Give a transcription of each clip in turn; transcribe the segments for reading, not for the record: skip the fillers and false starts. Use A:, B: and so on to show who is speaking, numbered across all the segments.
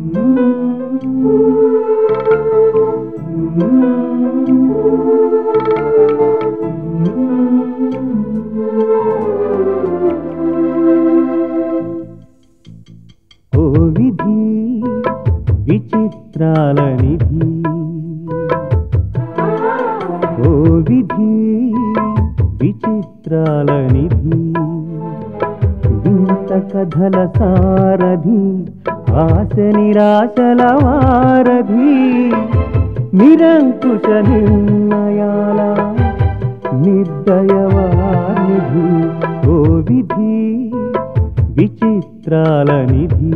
A: ఓ విధి విచిత్రాల నిధి, ఓ విధి విచిత్రాల నిధి, వింత కథల సారథి, ఆశ నిరాశల వారధి, నిరంకుశ నిర్ణయాల నిర్దయవానిధి, ఓ విధి విచిత్రాల నిధి,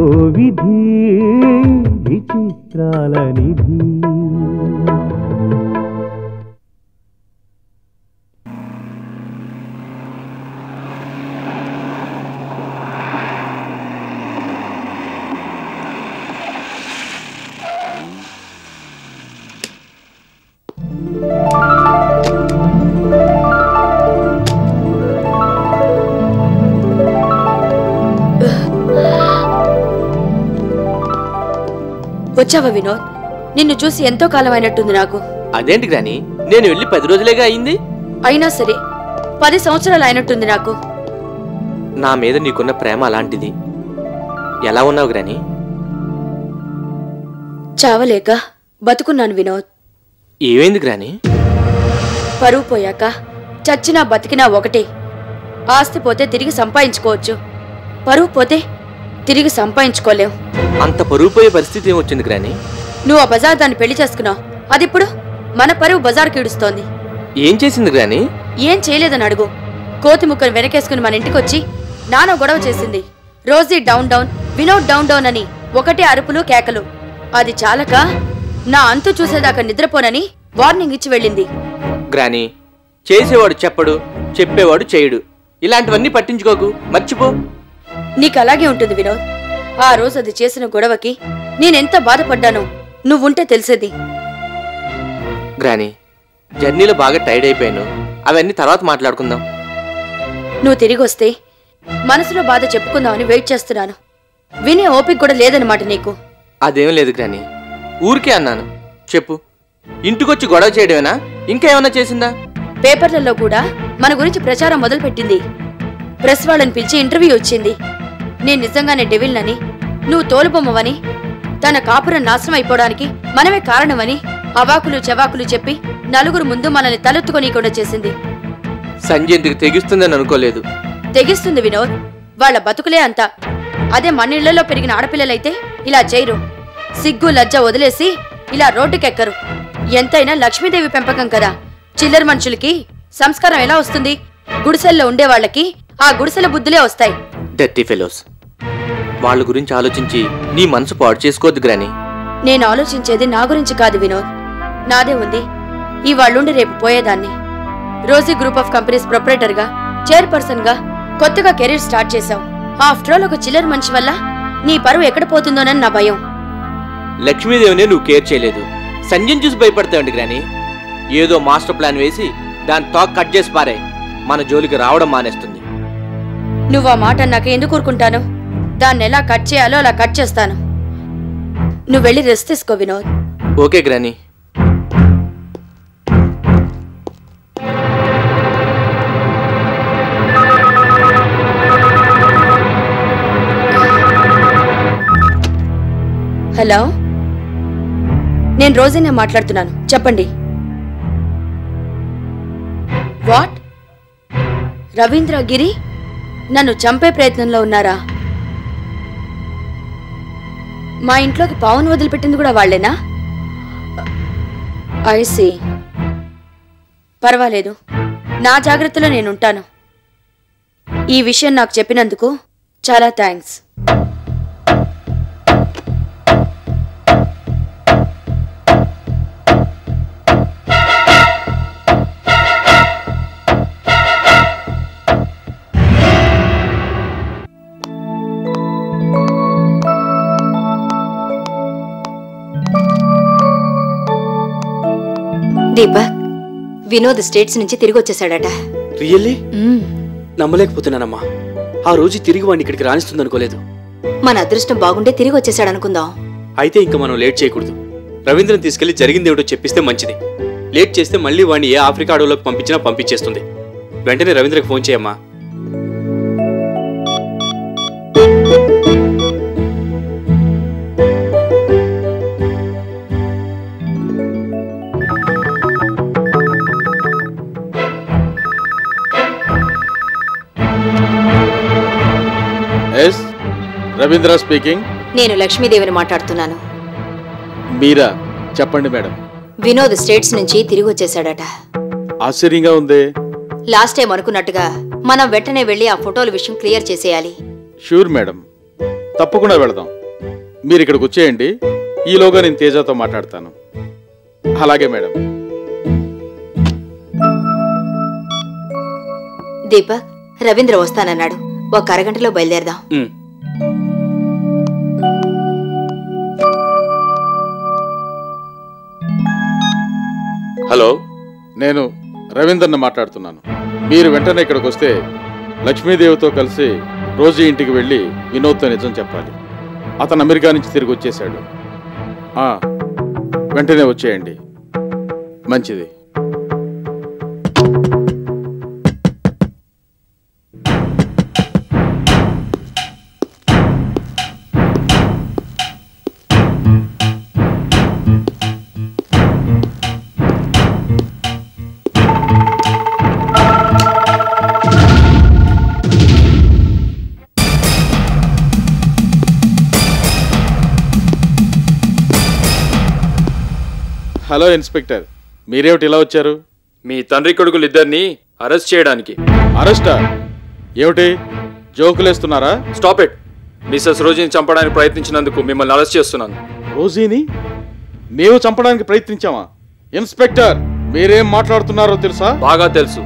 A: ఓ విధి విచిత్రాల నిధి.
B: వచ్చావా వినోద్? నిన్ను చూసి ఎంతో కాలం అయినట్టుంది నాకు.
C: అదేంటి గ్రాని, నేను వెళ్ళి 10 రోజులేగా అయింది.
B: అయినా సరే 10 సంవత్సరాలు అయినట్టుంది నాకు.
C: నా మీద నీకున్న ప్రేమ అలాంటిది. ఎలా ఉన్నావు గ్రాని?
B: చావలేక బతుకున్నాను వినోద్.
C: ఏమైంది గ్రాని?
B: పరువు పోయాక చచ్చినా బతికినా ఒకటే. ఆస్తి పోతే తిరిగి సంపాదించుకోవచ్చు, పరువు పోతే తిరిగి సంపాదించుకోలేం.
C: అంత పరువు పోయే పరిస్థితి ఏమొచ్చింది గ్రాని?
B: నువ్వు ఆ బజార్ దాన్ని పెళ్లి చేసుకున్నావు. అదిప్పుడు మన పరువు బజార్కి ఈడుస్తోంది.
C: ఏం చేసింది గ్రాని?
B: ఏం చేయలేదని అడుగు. కోతి ముక్కను వెనకేసుకుని మన ఇంటికొచ్చి నాన్న గొడవ చేసింది. Rosie down down, Vinod down down అని ఒకటే అరుపులు కేకలు. అది చాలక నా అంతు చూసేదాకా నిద్రపోనని వార్నింగ్ ఇచ్చి వెళ్ళింది.
C: గ్రాని, చేసేవాడు చెప్పడు, చెప్పేవాడు చేయడు. ఇలాంటివన్నీ పట్టించుకోకు, మర్చిపో.
B: నీకు అలాగే ఉంటుంది వినోద్. ఆ రోజు అది చేసిన గొడవకి నేనెంత బాధపడ్డానో నువ్వుంటే తెలిసేది.
C: గ్రాని, జర్నీలో బాగా టైర్డ్ అయిపోయాను. అవన్నీ తర్వాత మాట్లాడుకుందాం.
B: నువ్వు తిరిగి వస్తే మనసులో బాధ చెప్పుకుందామని వెయిట్ చేస్తున్నాను. వినే ఓపిక కూడా లేదన్నమాట నీకు.
C: అదేం లేదు గ్రాని, ఊరికే అన్నాను. చెప్పు, ఇంటికొచ్చి గొడవ చేయడమేనా? ఇంకా ఏమన్నా చేసిందా?
B: పేపర్లలో కూడా మన గురించి ప్రచారం మొదలుపెట్టింది. ప్రెస్ వాళ్ళని పిలిచి ఇంటర్వ్యూ వచ్చింది. నేను నిజంగానే డెవిల్నని, నువ్వు తోలుబొమ్మవని, తన కాపురం నాశనం అయిపోవడానికి మనమే కారణమని అవాకులు చెవాకులు చెప్పి నలుగురు ముందు మనల్ని తలెత్తుకోనీయకుండా చేసింది.
C: సంజయంతికి తెగిస్తుందని అనుకోలేదు.
B: తెగిస్తుంది వినోద్. వాళ్ళ బతుకులే అంతా. అదే మన ఇళ్లలో పెరిగిన ఆడపిల్లలైతే ఇలా చేయరు. సిగ్గు లజ్జ వదిలేసి ఇలా రోడ్డుకెక్కరు. ఎంతైనా లక్ష్మీదేవి పెంపకం కదా. చిల్లర మనుషులకి సంస్కారం ఎలా వస్తుంది? గుడిసెల్లో ఉండేవాళ్లకి ఆ గుడిసెల బుద్ధులే వస్తాయి.
C: Dirty fellows. వాళ్ళ గురించి ఆలోచించి నీ మనసు పాడు చేసుకోవద్దు గ్రాని.
B: నేను ఆలోచించేది నా గురించి కాదు వినోద్. నాదే ఉంది. ఈ వాళ్ళుండి రేపు పోయేదాన్ని. Rosy group of companies proprietor గా, చైర్పర్సన్ గా కొత్తగా కెరీర్ స్టార్ట్ చేశావు. ఆఫ్టర్ ఆల్ ఒక చిల్లర మనిషి వల్ల నీ పరువు ఎక్కడ పోతుందోనని నా భయం.
C: లక్ష్మీదేవినే నువ్వు కేర్ చేయలేదు. సంజయ్ చూసి భయపడతావండి గ్రాని. ఏదో మాస్టర్ ప్లాన్ వేసి దాని టాక్ కట్ చేసి పారే. మన జోలికి రావడం మానేస్తుంది.
B: నువ్వు ఆ మాట నాకు ఎందుకు ఊరుకుంటాను? దాన్ని ఎలా కట్ చేయాలో అలా కట్ చేస్తాను. నువ్వు వెళ్ళి రెస్ట్ తీసుకో వినోద్.
C: ఓకే గ్రాని.
B: హలో, నేను రోజీనే మాట్లాడుతున్నాను. చెప్పండి. వాట్? రవీంద్రగిరి నన్ను చంపే ప్రయత్నంలో ఉన్నారా? మా ఇంట్లోకి పావును వదిలిపెట్టింది కూడా వాళ్లేనా? I see. పర్వాలేదు, నా జాగ్రత్తలో నేనుంటాను. ఈ విషయం నాకు చెప్పినందుకు చాలా థ్యాంక్స్.
D: దీపక్, వినోద్ స్టేట్స్ నుంచి తిరిగి వచ్చేసాడట.
E: రియల్లీ? నమ్మలేకపోతున్నానమ్మా.
D: ఆ రోజు తిరిగి వాడిని ఇక్కడికి రాణిస్తుంది అనుకోలేదు.
B: మన అదృష్టం బాగుంటే తిరిగి వచ్చేసాడు అనుకుందాం.
D: అయితే ఇంకా మనం లేట్ చేయకూడదు. రవీంద్రని తీసుకెళ్లి జరిగిందేమిటో చెప్పిస్తే మంచిది. లేట్ చేస్తే మళ్ళీ వాడిని ఏ ఆఫ్రికా అడవులోకి పంపించినా పంపించేస్తుంది. వెంటనే రవీంద్రకి ఫోన్ చేయమ్మా.
E: Yes, Ravindra speaking.
B: నేను లక్ష్మీదేవిని మాట్లాడుతున్నాను.
E: మీరా? చెప్పండి మేడం.
B: వినోద్ స్టేట్స్ నుంచి తిరిగి వచ్చేసాడట.
E: ఆశ్చర్యంగా ఉంది.
B: లాస్ట్ టైం అనుకున్నట్టుగా మనం వెంటనే వెళ్లి ఆ ఫోటోల విషయం క్లియర్ చేసేయాలి.
E: షూర్ మేడం, తప్పకుండా వెళదాం. మీరు ఇక్కడికి వచ్చేయండి, ఈలోగా నేను తేజతో మాట్లాడతాను. అలాగే మేడం.
B: దీపక్, రవీంద్ర వస్తానన్నాడు. ఒక అరగంటలో బయలుదేరదాం.
D: హలో,
E: నేను రవీందర్ని మాట్లాడుతున్నాను. మీరు వెంటనే ఇక్కడికి వస్తే లక్ష్మీదేవితో కలిసి రోజీ ఇంటికి వెళ్ళి వినోద్తో నిజం చెప్పాలి. అతను అమెరికా నుంచి తిరిగి వచ్చేశాడు. వెంటనే వచ్చేయండి. మంచిది. హలో ఇన్స్పెక్టర్, మీరేమిటి ఇలా వచ్చారు?
D: మీ తండ్రి కొడుకులు ఇద్దరిని అరెస్ట్ చేయడానికి.
E: అరెస్టా? ఏమిటి జోకులేస్తున్నారా?
D: Stop it. మిస్సెస్ రోజీని చంపడానికి ప్రయత్నించినందుకు మిమ్మల్ని అరెస్ట్ చేస్తున్నాను.
E: రోజీని మేము చంపడానికి ప్రయత్నించామా? ఇన్స్పెక్టర్, మీరేం మాట్లాడుతున్నారో తెలుసా?
D: బాగా తెలుసు.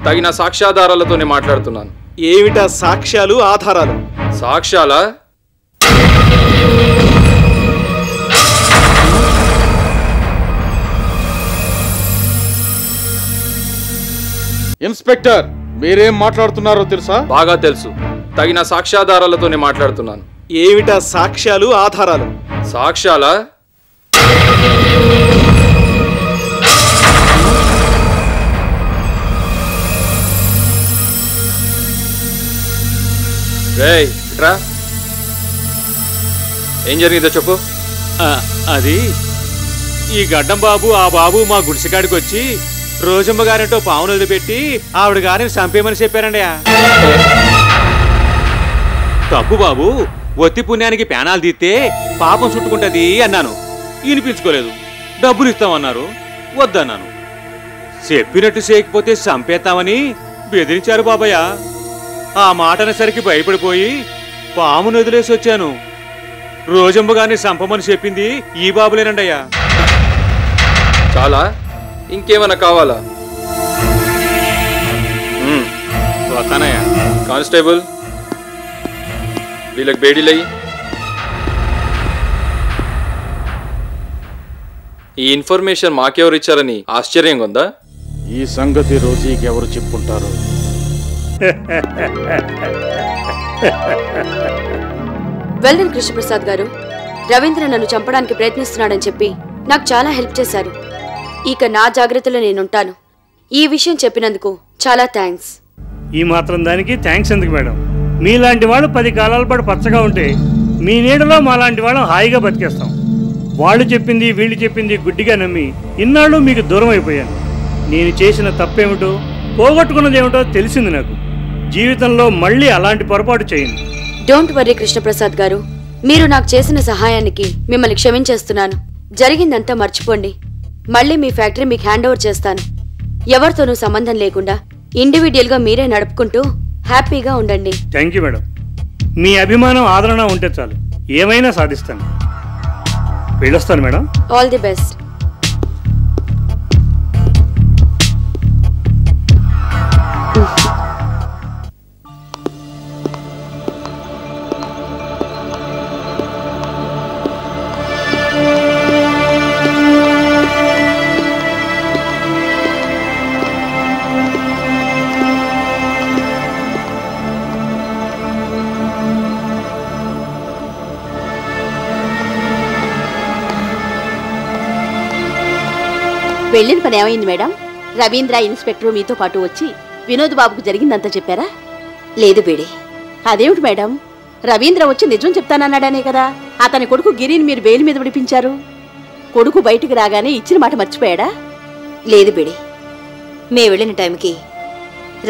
D: తగిన సాక్ష్యాధారాలతోనే మాట్లాడుతున్నాను.
F: ఏమిటా సాక్ష్యాలు, ఆధారాలు?
D: సాక్ష్యాలా?
E: ఇన్స్పెక్టర్, మీరేం మాట్లాడుతున్నారో తెలుసా?
D: బాగా తెలుసు. తగిన సాక్ష్యాధారాలతోనే మాట్లాడుతున్నాను.
F: ఏమిటా సాక్ష్యాలు, ఆధారాలు?
D: సాక్ష్యాలా? రేయ్, ఇట్రా. ఏం జరిగిందో చెప్పు.
G: అది ఈ గడ్డం బాబు ఆ బాబు మా గుడిసెకాడికి వచ్చి రోజమ్మ గారింటో పావును వదిలిపెట్టి ఆవిడ గారిని చంపేయమని చెప్పారండి. తప్పు బాబు, ఒత్తి పుణ్యానికి పేనాలు తీస్తే పాపం చుట్టుకుంటది అన్నాను. వినిపించుకోలేదు. డబ్బులు ఇస్తామన్నారు, వద్దన్నాను. చెప్పినట్టు చేయకపోతే చంపేస్తామని బెదిరించారు బాబయ్య. ఆ మాటనేసరికి భయపడిపోయి పామును వదిలేసి వచ్చాను. రోజమ్మ గారిని చంపమని చెప్పింది ఈ బాబులేనండి అయ్యా.
D: చాలా? ఇంకేమైనా కావాలా?
G: వస్తానయ్యా.
D: కానిస్టేబుల్, వీళ్ళకి బేడీలయ్యి. ఈ ఇన్ఫర్మేషన్ మాకెవరు ఇచ్చారని ఆశ్చర్యంగా ఉందా?
E: ఈ సంగతి రోజీకి ఎవరు చెప్పుంటారు?
B: వెల్డన్ కృష్ణప్రసాద్ గారు, రవీంద్ర నన్ను చంపడానికి ప్రయత్నిస్తున్నాడని చెప్పి నాకు చాలా హెల్ప్ చేశారు. ఇక నా జాగ్రత్తలో నేనుంటాను. ఈ విషయం చెప్పినందుకు చాలా థ్యాంక్స్.
H: ఈ మాత్రం దానికి థ్యాంక్స్ ఎందుకు మేడం? మీలాంటి వాళ్ళు 10 కాలాల పాటు పచ్చగా ఉంటే మీ నీడలో మాలాంటి వాళ్ళం హాయిగా బతికేస్తాం. వాళ్ళు చెప్పింది వీళ్ళు చెప్పింది గుడ్డిగా నమ్మి ఇన్నాళ్ళు మీకు దూరం అయిపోయాను. నేను చేసిన తప్పేమిటో, పోగొట్టుకున్నదేమిటో తెలిసింది నాకు. జీవితంలో మళ్ళీ అలాంటి పొరపాటు చేయను.
B: డోంట్ వర్రీ కృష్ణప్రసాద్ గారు, మీరు నాకు చేసిన సహాయానికి మిమ్మల్ని క్షమించేస్తున్నాను. జరిగిందంతా మర్చిపోండి. మళ్ళీ మీ ఫ్యాక్టరీ మీకు హ్యాండ్ ఓవర్ చేస్తాను. ఎవరితోనూ సంబంధం లేకుండా ఇండివిడ్యువల్గా మీరే నడుపుకుంటూ హ్యాపీగా ఉండండి.
H: Thank you madam. మీ అభిమానం, ఆదరణ ఉంటే చాలు, ఏమైనా సాధిస్తాను. వెళ్ళొస్తాను మేడం.
B: All the best.
I: వెళ్ళిన పని ఏమైంది మేడం? రవీంద్ర ఇన్స్పెక్టర్ మీతో పాటు వచ్చి వినోద్ బాబుకు జరిగిందంతా చెప్పారా?
B: లేదు బేడి.
I: అదేమిటి మేడం, రవీంద్ర వచ్చి నిజం చెప్తానన్నాడనే కదా అతని కొడుకు గిరిని మీరు బెయిల్ మీద విడిపించారు. కొడుకు బయటికి రాగానే ఇచ్చిన మాట మర్చిపోయాడా?
B: లేదు బేడి. మే వెళ్ళిన టైంకి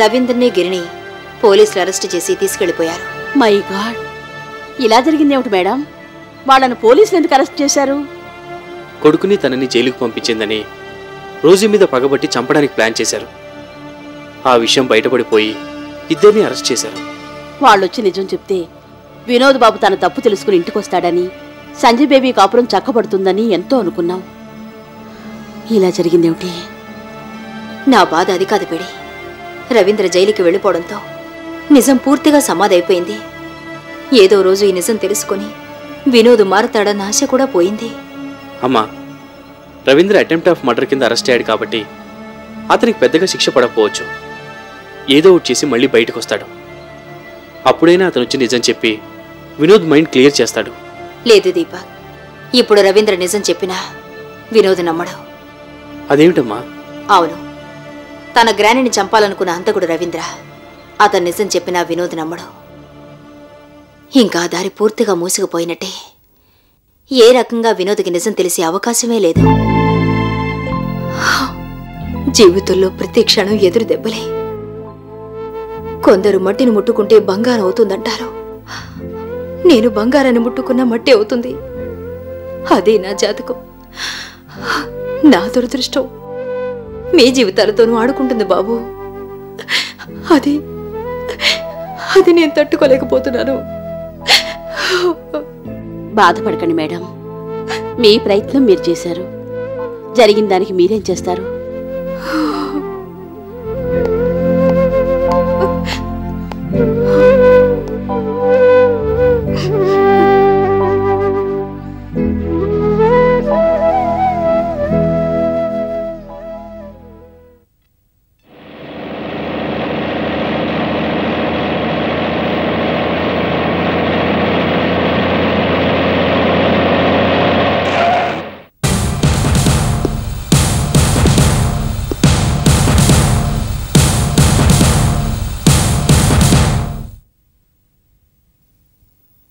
B: రవీంద్రని గిరిని పోలీసులు అరెస్ట్ చేసి తీసుకెళ్లిపోయారు.
I: మై గాడ్, ఇలా జరిగిందేమిటి మేడం? వాళ్ళను పోలీసులు ఎందుకు అరెస్ట్ చేశారు?
D: కొడుకుని తనని జైలుకు పంపించిందని రోజీ మీద పగబట్టి చంపడానికి ప్లాన్ చేశారు. ఆ విషయం బయటపడిపోయి ఇద్దరిని అరెస్ట్ చేశారు.
I: వాళ్ళొచ్చి నిజం చెప్తే వినోద్ బాబు తన తప్పు తెలుసుకుని ఇంటికొస్తాడని, సంజయ్ బేబీ కాపురం చక్కబడుతుందని ఎంతో అనుకున్నాం. ఇలా జరిగిందేమిటి?
B: నా బాధ అది కాదు బేడి. రవీంద్ర జైలుకి వెళ్ళిపోవడంతో నిజం పూర్తిగా సమాధైపోయింది. ఏదో రోజు ఈ నిజం తెలుసుకుని వినోద్ మారతాడన్న ఆశ కూడా పోయింది.
D: అమ్మా, రవీంద్ర అటెంప్ట్ ఆఫ్ మర్డర్ కింద అరెస్ట్ అయ్యాడు కాబట్టి అతనికి పెద్దగా శిక్ష పడకపోవచ్చు. ఏదో ఒకటి చేసి మళ్ళీ బయటకు వస్తాడు. అప్పుడైనా అతను వచ్చి నిజం చెప్పి వినోద్ మైండ్ క్లియర్ చేస్తాడు.
B: లేదు దీపక్, ఇప్పుడు రవీంద్ర నిజం చెప్పినా వినోద్ నమ్మడు.
D: అదేమిటమ్మా?
B: అవును, తన గ్రానిని చంపాలనుకున్న హంతకుడు రవీంద్ర. అతను నిజం చెప్పినా వినోద్ నమ్మడు. ఇంకా దారి పూర్తిగా మూసుకుపోయినట్టే. ఏ రకంగా వినోద్కి నిజం తెలిసే అవకాశమే లేదు. జీవితంలో ప్రతి క్షణం ఎదురు దెబ్బలే. కొందరు మట్టిని ముట్టుకుంటే బంగారం అవుతుందంటారు. నేను బంగారాన్ని ముట్టుకున్న మట్టి అవుతుంది. అదే నా జాతకం, నా దురదృష్టం. మీ జీవితాలతోనూ ఆడుకుంటుంది బాబు. అది నేను తట్టుకోలేకపోతున్నాను.
I: బాధపడకండి మేడం, మీ ప్రయత్నం మీరు చేశారు. జరిగిన దానికి మీరేం చేస్తారు?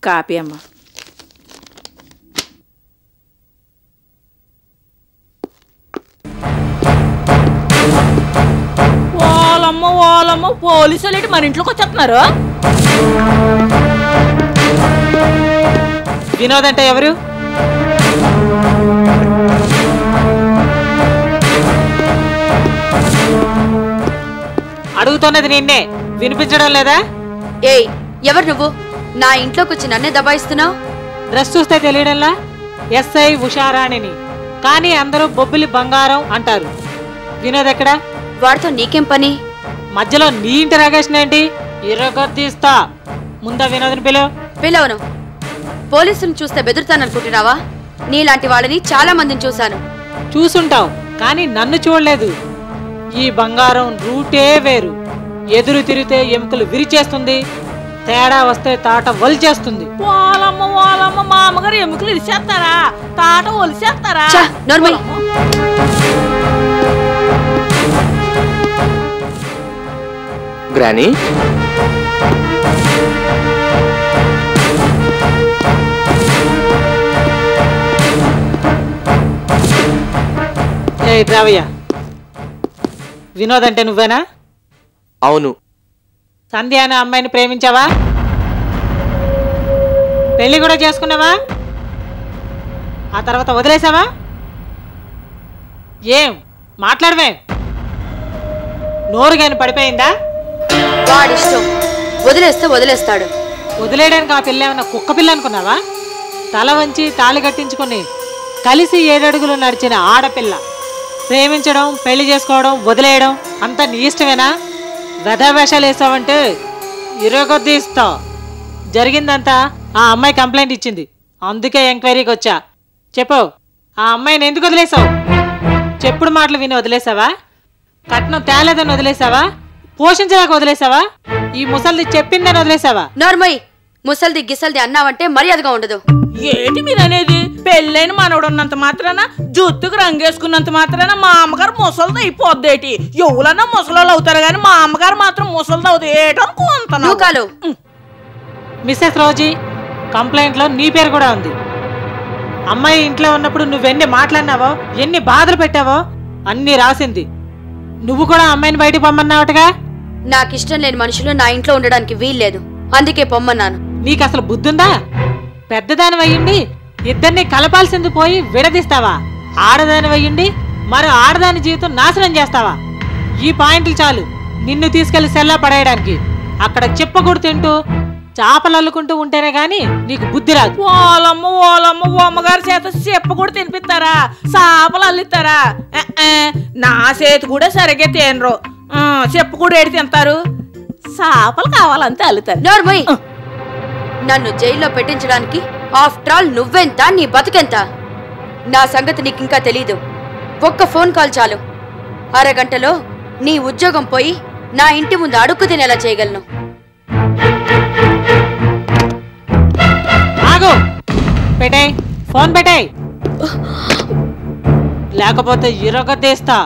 J: కాపీ అమ్మా. ఓలమ్మ పోలీసులు ఏంటి మన ఇంట్లోకి వచ్చేస్తున్నారు? వినోద్ అంటే ఎవరు? అడుగుతున్నది నిన్నే, వినిపించడం లేదా?
B: ఏయ్, ఎవరు నువ్వు? నా ఇంట్లోకి వచ్చి నన్నే దబాయిస్తున్నావు.
J: డ్రెస్ చూస్తే తెలియడంలా ఎస్ఐ ఉషారాణిని, కానీ అందరూ బొబ్బిలి బంగారం అంటారు. వినోద్ ఎక్కడా?
B: వాడితో నీకేం పని?
J: మధ్యలో నీ ఇంటరాగేషన్ ఏంటి? ఇరగొద్దీస్తా. ముందా వినోద్ని
B: పిలవను. పోలీసులను చూస్తే బెదురుతాననుకుంటున్నావా? నీలాంటి వాళ్ళని చాలా మందిని చూశాను.
J: చూసుంటావు, కానీ నన్ను చూడలేదు. ఈ బంగారం రూటే వేరు. ఎదురు తిరిగితే ఎముకలు విరిచేస్తుంది, తేడా వస్తే తాట వలిచేస్తుంది. వాళ్ళమ్మ మా అమ్మగారు ఎముకలు ఇరిచేస్తారా? తాట వలిచేస్తారా?
C: గ్రానీ,
J: రావయ్య, వినోద్ అంటే నువ్వేనా?
C: అవును.
J: సంధ్య అనే అమ్మాయిని ప్రేమించావా? పెళ్లి కూడా చేసుకున్నావా? ఆ తర్వాత వదిలేసావా? ఏం మాట్లాడవే? నోరు గాని పడిపోయిందా?
B: వాడిష్టం, వదిలేస్తే వదిలేస్తాడు.
J: వదిలేయడానికి ఆ పిల్ల ఏమన్నా కుక్క పిల్ల అనుకున్నావా? తల వంచి తాళి కట్టించుకుని కలిసి 7 అడుగులు నడిచిన ఆడపిల్ల. ప్రేమించడం, పెళ్లి చేసుకోవడం, వదిలేయడం అంతా నీ ఇష్టమేనా? వెధవేషాలు వేసావంటే ఇరగొద్ది ఇస్తావు. జరిగిందంతా ఆ అమ్మాయి కంప్లైంట్ ఇచ్చింది, అందుకే ఎంక్వైరీకి వచ్చా. చెప్పు, ఆ అమ్మాయిని ఎందుకు వదిలేసావు? చెప్పుడు మాటలు విని వదిలేసావా? కట్నం తేలేదని వదిలేసావా? పోషించలేక వదిలేసావా? ఈ ముసల్ది చెప్పిందని వదిలేసావా?
B: నార్మల్ ముసల్ది గిసల్ది అన్నావంటే మర్యాదగా ఉండదు.
K: ఏంటి మీరు అనేది? పెళ్ళైన మనవడు ఉన్నంత మాత్రాన జుత్తుకు రంగేసుకున్నంత మాత్రాన మా అమ్మగారు ముసలిది అయిపోద్దేటి? ఎవరన్నా ముసలోళ్ళు అవుతారు కానీ మా అమ్మగారు మాత్రం ముసలిది అవుతుంది ఏటనుకుంటున్నావు?
J: మిస్సెస్ రోజీ, కంప్లైంట్లో నీ పేరు కూడా ఉంది. అమ్మాయి ఇంట్లో ఉన్నప్పుడు నువ్వెన్ని మాట్లాడినావో, ఎన్ని బాధలు పెట్టావో అన్నీ రాసింది. నువ్వు కూడా అమ్మాయిని బయటికి పొమ్మన్నావుటగా?
B: నాకిష్టం లేని మనుషులు నా ఇంట్లో ఉండడానికి వీల్లేదు, అందుకే పొమ్మన్నాను.
J: నీకు అసలు బుద్ధుందా? పెద్దదాని వయ్యండి ఇద్దరిని కలపాల్సింది పోయి విడదీస్తావా? ఆడదాని వయ్యండి మరో ఆడదాని జీవితం నాశనం చేస్తావా? ఈ పాయింట్లు చాలు నిన్ను తీసుకెళ్లి సెల్లా పడేయడానికి. అక్కడ చెప్పకూడదు తింటూ చేపలు అల్లుకుంటూ ఉంటేనే గాని నీకు బుద్ధి రాదు.
K: ఓలమ్మ ఓలమ్మ అమ్మగారి చేత చెప్ప కూడా తినిపిస్తారా? చేపలు అల్లిస్తారా? నా చేతి కూడా సరిగ్గా తినరు. చెప్పు కూడా ఏడి తింటారు? చేపలు కావాలంటే అల్లుతారు.
B: నోర్మోయ్, నన్ను జైల్లో పెట్టించడానికి ఆఫ్టర్ ఆల్ నువ్వెంత, నీ బతుకెంత? నా సంగతి నీకింకా తెలీదు. ఒక్క ఫోన్ కాల్ చాలు, అరగంటలో నీ ఉద్యోగం పోయి నా ఇంటి ముందు అడుక్కు తినేలా చేయగలను.
J: ఆగు, పెట్టేయ్, ఫోన్ పెట్టేయ్, లేకపోతే ఇరగదీస్తా.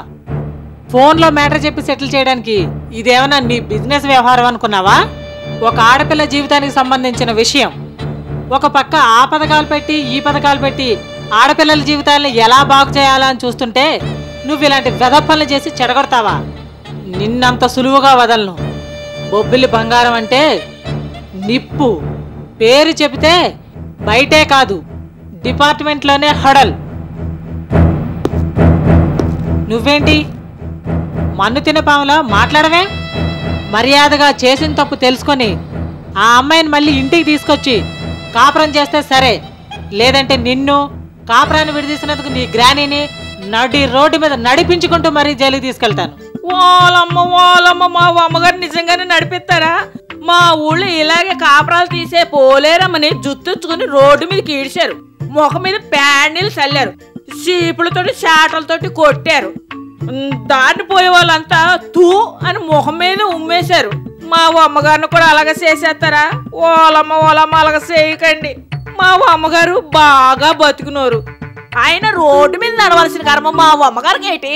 J: ఫోన్లో మ్యాటర్ చెప్పి సెటిల్ చేయడానికి ఇదేమన్నా నీ బిజినెస్ వ్యవహారం అనుకున్నావా? ఒక ఆడపిల్ల జీవితానికి సంబంధించిన విషయం. ఒక పక్క ఆ పథకాలు పెట్టి ఈ పథకాలు పెట్టి ఆడపిల్లల జీవితాలను ఎలా బాగు చేయాలా అని చూస్తుంటే నువ్వు ఇలాంటి వెధపనులు చేసి చెడగొడతావా? నిన్నంత సులువుగా వదలను. బొబ్బిలి బంగారం అంటే నిప్పు. పేరు చెబితే బయటే కాదు డిపార్ట్మెంట్లోనే హడల్. నువ్వేంటి మన్ను తినే పాములా మాట్లాడవే? మర్యాదగా చేసిన తప్పు తెలుసుకొని ఆ అమ్మాయిని మళ్ళీ ఇంటికి తీసుకొచ్చి కాపురం చేస్తే సరే, లేదంటే నిన్ను కాపురాన్ని విడదీసినందుకు నీ గ్రానీని నడి రోడ్డు మీద నడిపించుకుంటూ మరీ జైలుకి తీసుకెళ్తాను.
K: ఓలమ్మ మా అమ్మగారు నిజంగానే నడిపిస్తారా? మా ఊళ్ళో ఇలాగే కాపురాలు తీసే పోలేరమ్మని జుత్తుచ్చుకుని రోడ్డు మీదకి ఈడ్చారు. ముఖం మీద ప్యాండీలు చల్లారు, చీపులతోటి చాటలతోటి కొట్టారు. దాన్ని పోయే వాళ్ళంతా తూ అని ముఖం మీద ఉమ్మేశారు. మా అమ్మగారిని కూడా అలాగే చేసేస్తారా? ఓలమ్మ అలాగ చేయకండి. మా అమ్మగారు బాగా బతుకున్నారు. ఆయన రోడ్డు మీద నడవలసిన కర్మ మా అమ్మగారికి ఏంటి?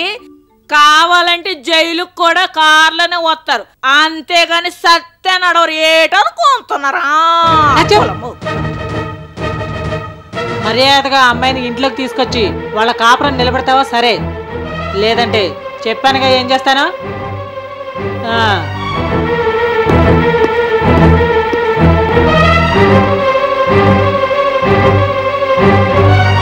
K: కావాలంటే జైలుకు కూడా కార్లోనే వస్తారు, అంతేగాని సత్య నడవరు. ఏటనుకుంటున్నారా?
J: మర్యాదగా అమ్మాయిని ఇంట్లోకి తీసుకొచ్చి వాళ్ళ కాపురం నిలబెడతావా? సరే, లేదంటే చెప్పానుగా ఏం చేస్తానా?